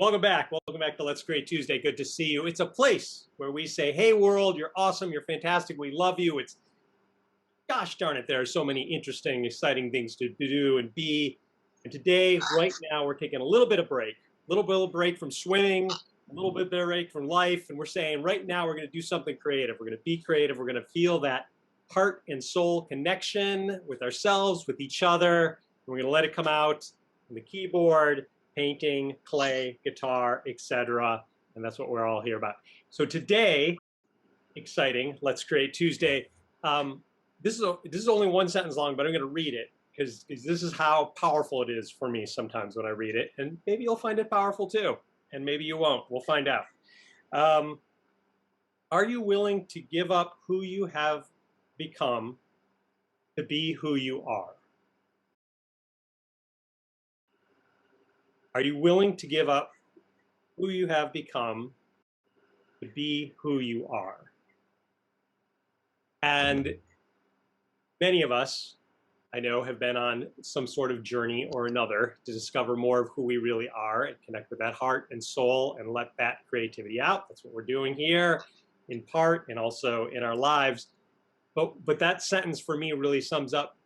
Welcome back. Welcome back to Let's Create Tuesday. Good to see you. It's a place where we say, hey, world, you're awesome. You're fantastic. We love you. It's, gosh darn it, there are so many interesting, exciting things to do and be. And today, right now, we're taking a little bit of break, a little bit of break from swimming, a little bit of break from life. And we're saying right now, we're going to do something creative. We're going to be creative. We're going to feel that heart and soul connection with ourselves, with each other. We're going to let it come out on the keyboard, painting, clay, guitar, etc. And that's what we're all here about. So today, exciting, Let's Create Tuesday. This is only one sentence long, but I'm going to read it because this is how powerful it is for me sometimes when I read it. And maybe you'll find it powerful too. And maybe you won't. We'll find out. Are you willing to give up who you have become to be who you are? Are you willing to give up who you have become to be who you are? And many of us, I know, have been on some sort of journey or another to discover more of who we really are and connect with that heart and soul and let that creativity out. That's what we're doing here in part and also in our lives. But that sentence for me really sums up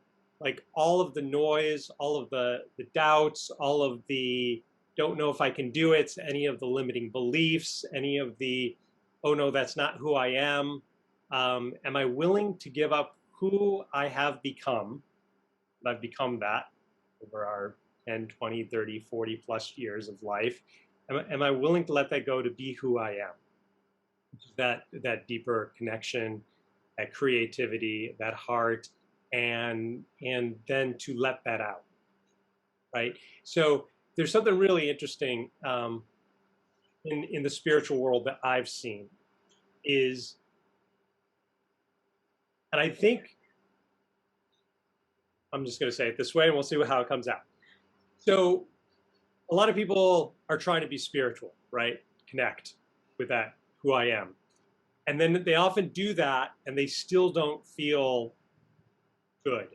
like all of the noise, all of the doubts, all of the don't know if I can do it, any of the limiting beliefs, any of the, oh no, that's not who I am. Am I willing to give up who I have become? I've become that over our 10, 20, 30, 40 plus years of life. Am I willing to let that go to be who I am? That deeper connection, that creativity, that heart, and then to let that out, right? So there's something really interesting in the spiritual world that I've seen is, and I think, I'm just going to say it this way and we'll see how it comes out. So a lot of people are trying to be spiritual, right? Connect with that, who I am. And then they often do that and they still don't feel good.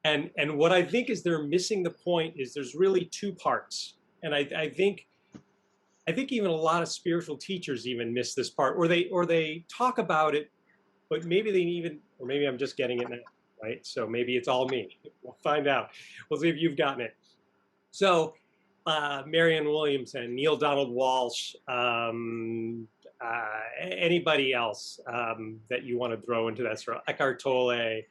And what I think is they're missing the point is there's really two parts. And I think even a lot of spiritual teachers even miss this part, or they talk about it, but maybe they even, or maybe I'm just getting it now, right? So maybe it's all me. We'll find out. We'll see if you've gotten it. So Marianne Williamson, Neil Donald Walsh, anybody else that you want to throw into that sort of Eckhart Tolle,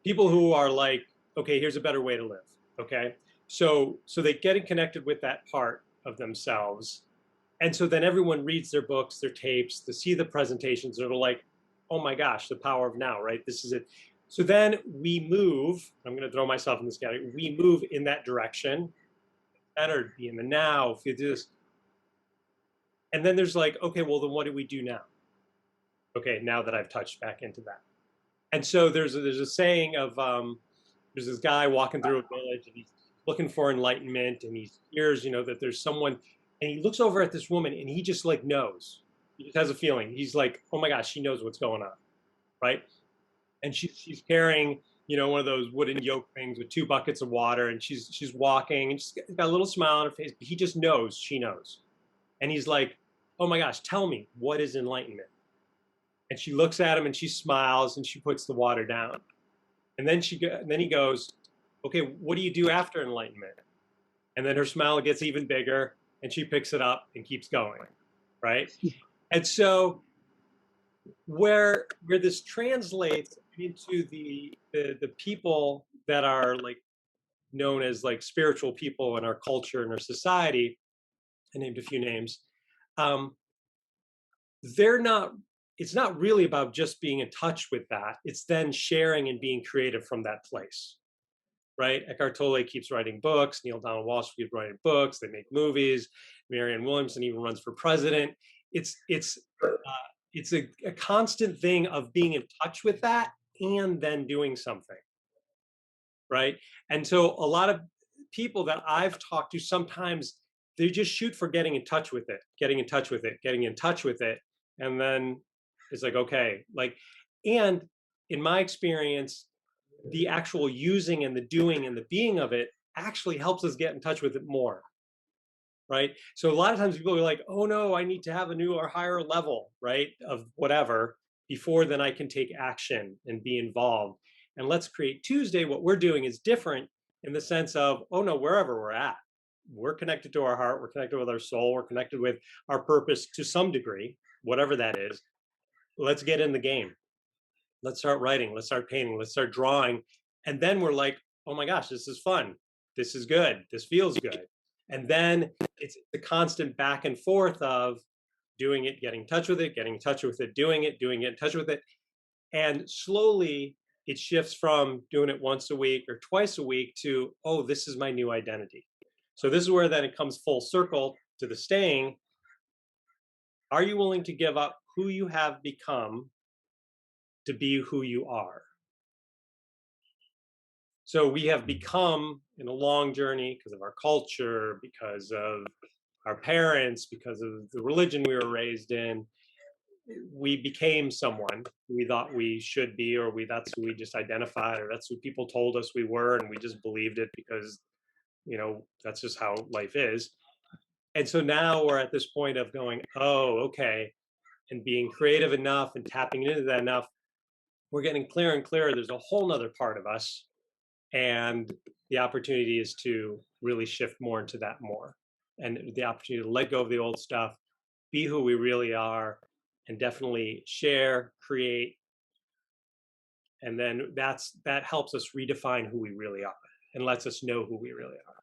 people who are like, okay, here's a better way to live. Okay, so they get connected with that part of themselves, and so then everyone reads their books, their tapes, to see the presentations. They're like, oh my gosh, the power of now, right? This is it. So then we move. I'm going to throw myself in this category. We move in that direction. Better be in the now. If you do this, and then there's like, okay, well then what do we do now? Okay, now that I've touched back into that. And so there's a saying of there's this guy walking through a village and he's looking for enlightenment and he hears, that there's someone, and he looks over at this woman and he just like knows. He just has a feeling. He's like, oh my gosh, she knows what's going on, right? And she's carrying, one of those wooden yoke things with 2 buckets of water, and she's walking and she's got a little smile on her face, but he just knows she knows. And he's like, oh my gosh, tell me, what is enlightenment? And she looks at him and she smiles and she puts the water down. And then he goes, okay, what do you do after enlightenment? And then her smile gets even bigger and she picks it up and keeps going, right? And so where this translates into the people that are like known as like spiritual people in our culture and our society, I named a few names, it's not really about just being in touch with that. It's then sharing and being creative from that place, right? Eckhart Tolle keeps writing books. Neil Donald Walsh keeps writing books. They make movies. Marianne Williamson even runs for president. It's a constant thing of being in touch with that and then doing something, right? And so a lot of people that I've talked to, sometimes they just shoot for getting in touch with it, and then it's like, okay, like, and in my experience, the actual using and the doing and the being of it actually helps us get in touch with it more, right? So a lot of times people are like, oh no, I need to have a new or higher level, right, of whatever before then I can take action and be involved. And Let's Create Tuesday, what we're doing is different in the sense of, oh no, wherever we're at, we're connected to our heart, we're connected with our soul, we're connected with our purpose to some degree, whatever that is. Let's get in the game. Let's start writing, let's start painting, let's start drawing. And then we're like, oh my gosh, this is fun. This is good. This feels good. And then it's the constant back and forth of doing it, getting in touch with it, getting in touch with it, doing it, in touch with it. And slowly it shifts from doing it once a week or twice a week to, oh, this is my new identity. So this is where then it comes full circle to the staying. Are you willing to give up who you have become to be who you are? So we have become in a long journey because of our culture, because of our parents, because of the religion we were raised in. We became someone we thought we should be, or that's who we just identified, or that's who people told us we were, and we just believed it because that's just how life is. And so now we're at this point of going, oh, okay, and being creative enough and tapping into that enough, we're getting clearer and clearer. There's a whole nother part of us, and the opportunity is to really shift more into that more, and the opportunity to let go of the old stuff, be who we really are, and definitely share, create, and then that helps us redefine who we really are and lets us know who we really are.